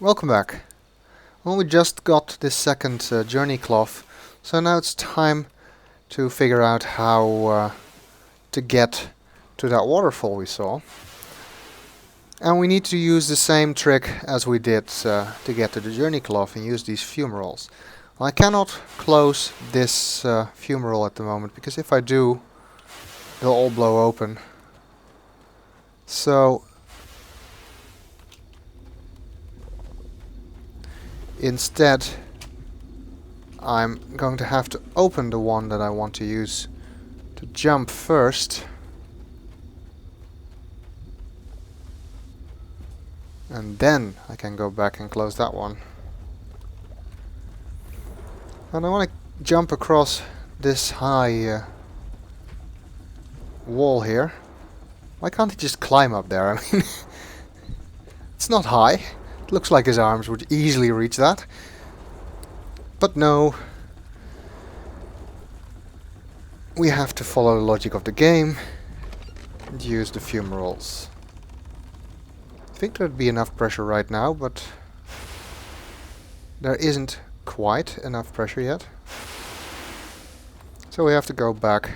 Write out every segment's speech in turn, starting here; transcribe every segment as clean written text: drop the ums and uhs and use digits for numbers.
Welcome back. Well, we just got this second journey cloth, so now it's time to figure out how to get to that waterfall we saw. And we need to use the same trick as we did to get to the journey cloth and use these fumaroles. Well, I cannot close this fumarole at the moment, because if I do, it'll all blow open. So instead, I'm going to have to open the one that I want to use to jump first. And then I can go back and close that one. And I want to jump across this high wall here. Why can't he just climb up there? I mean, it's not high. It looks like his arms would easily reach that. But no. We have to follow the logic of the game and use the fumaroles. I think there'd be enough pressure right now, but there isn't quite enough pressure yet. So we have to go back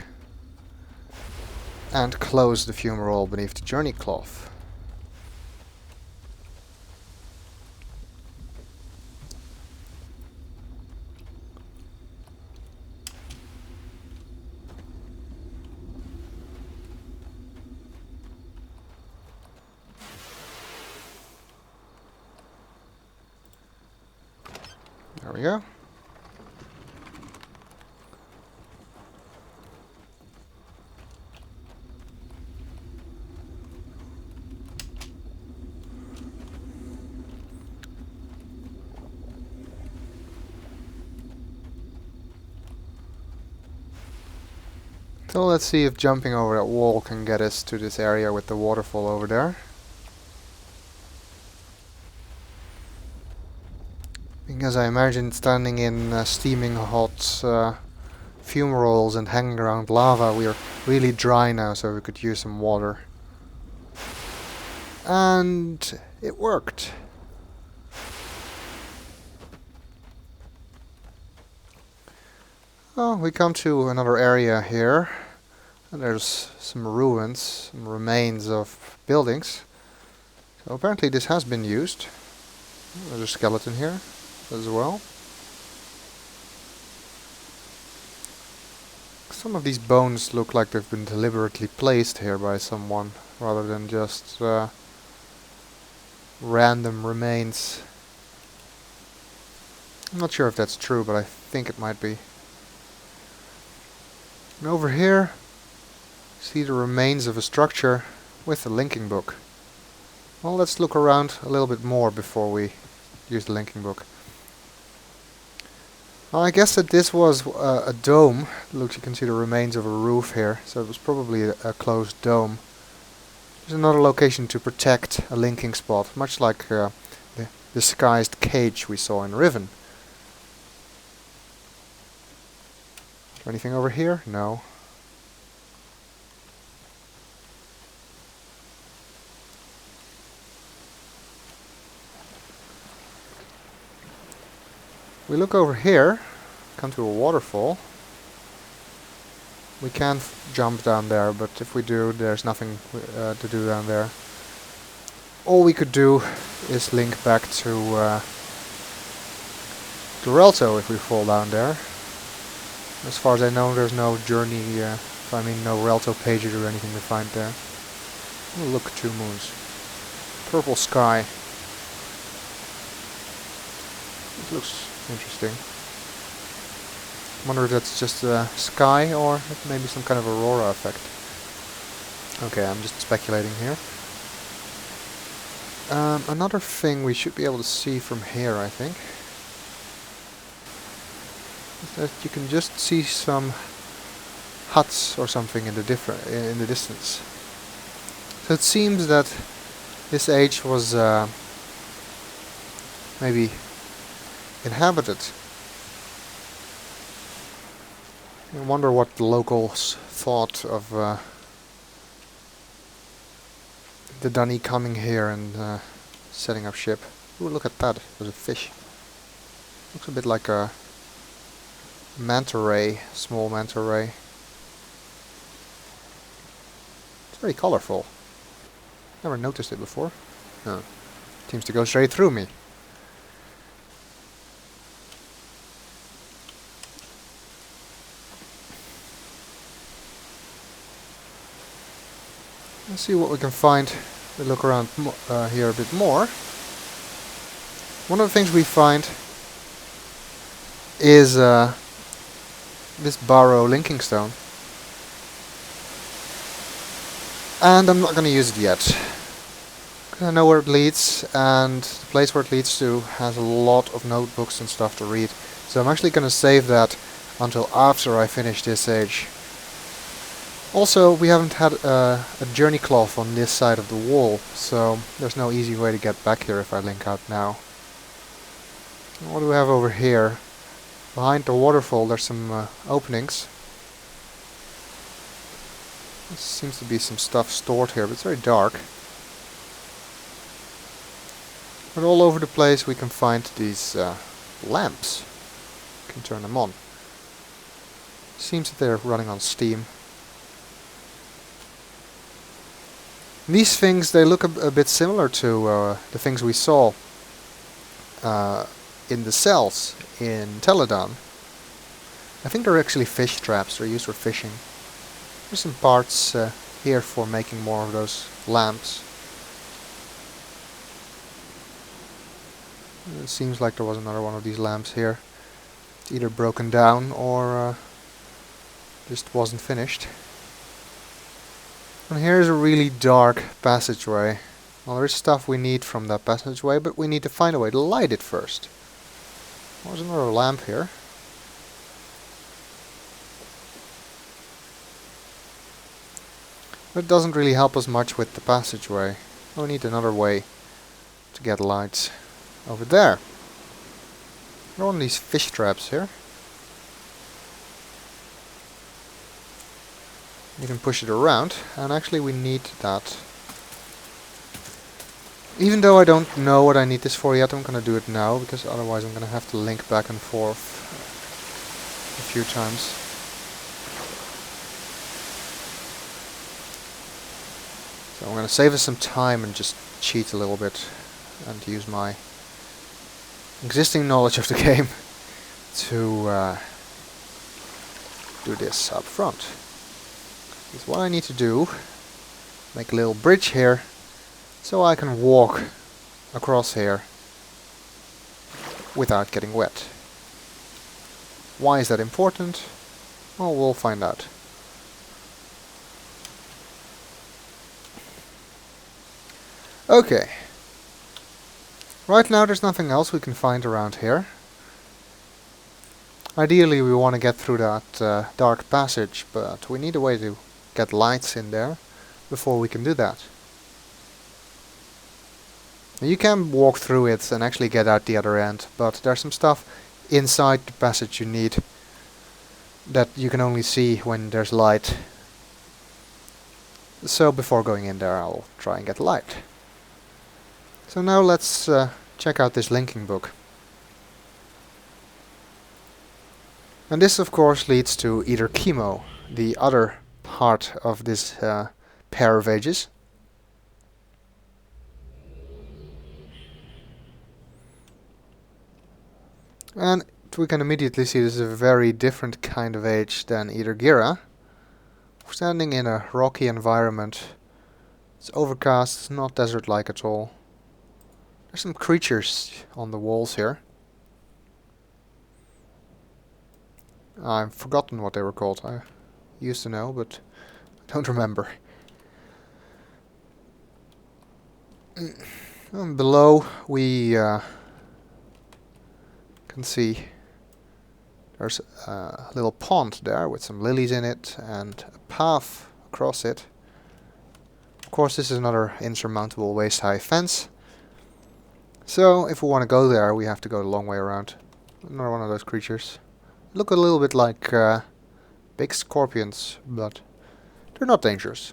and close the fumarole beneath the journey cloth. There we go. So let's see if jumping over that wall can get us to this area with the waterfall over there. Because I imagine standing in steaming hot fumaroles and hanging around lava, we are really dry now, so we could use some water. And it worked. Oh, we come to another area here, and there's some ruins, some remains of buildings. So apparently this has been used. There's a skeleton here as well. Some of these bones look like they've been deliberately placed here by someone, rather than just random remains. I'm not sure if that's true, but I think it might be. And over here, see the remains of a structure with a linking book. Well, let's look around a little bit more before we use the linking book. Well, I guess that this was a dome. Look, you can see the remains of a roof here, so it was probably a closed dome. There's another location to protect a linking spot, much like the disguised cage we saw in Riven. Anything over here? No. We look over here, come to a waterfall. We can't jump down there, but if we do, there's nothing to do down there. All we could do is link back to Relto if we fall down there. As far as I know, there's no journey, no Relto pages or anything to find there. Oh, look, 2 moons. Purple sky. This looks interesting. Wonder if that's just sky or maybe some kind of aurora effect. Okay, I'm just speculating here. Another thing we should be able to see from here, I think, that you can just see some huts or something in the distance. So it seems that this age was maybe inhabited. I wonder what the locals thought of the Dunny coming here and setting up ship. Ooh, look at that. There's a fish. Looks a bit like a manta ray, small manta ray. It's very colorful. Never noticed it before. No. Seems to go straight through me. Let's see what we can find. We look around here a bit more. One of the things we find is this Baro linking stone. And I'm not going to use it yet. 'Cause I know where it leads, and the place where it leads to has a lot of notebooks and stuff to read. So I'm actually going to save that until after I finish this age. Also, we haven't had a journey cloth on this side of the wall, so there's no easy way to get back here if I link out now. What do we have over here? Behind the waterfall there's some openings. There seems to be some stuff stored here, but it's very dark. But all over the place we can find these lamps. You can turn them on. Seems that they're running on steam. These things, they look a bit similar to the things we saw in the cells in Teledon. I think they're actually fish traps. They're used for fishing. There's some parts here for making more of those lamps. It seems like there was another one of these lamps here. It's either broken down or just wasn't finished. And here's a really dark passageway. Well, there's stuff we need from that passageway, but we need to find a way to light it first. There's another lamp here. But it doesn't really help us much with the passageway. We need another way to get lights. Over there. There are one of these fish traps here. You can push it around, and actually we need that. Even though I don't know what I need this for yet, I'm gonna do it now, because otherwise I'm gonna have to link back and forth a few times. So I'm gonna save us some time and just cheat a little bit and use my existing knowledge of the game to do this up front. Because what I need to do, make a little bridge here so I can walk across here without getting wet. Why is that important? Well, we'll find out. Okay. Right now there's nothing else we can find around here. Ideally we want to get through that dark passage, but we need a way to get lights in there before we can do that. You can walk through it and actually get out the other end, but there's some stuff inside the passage you need that you can only see when there's light. So before going in there I'll try and get light. So now let's check out this linking book. And this of course leads to Eder Kemo, the other part of this pair of ages. And we can immediately see this is a very different kind of age than Eder Gira. We're standing in a rocky environment. It's overcast, it's not desert-like at all. There's some creatures on the walls here. I've forgotten what they were called. I used to know, but I don't remember. And below we can see there's a little pond there with some lilies in it and a path across it. Of course this is another insurmountable waist-high fence. So if we want to go there we have to go the long way around. Another one of those creatures. Look a little bit like big scorpions, but they're not dangerous.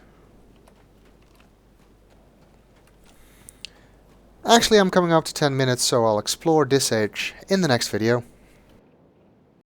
Actually, I'm coming up to 10 minutes, so I'll explore this age in the next video.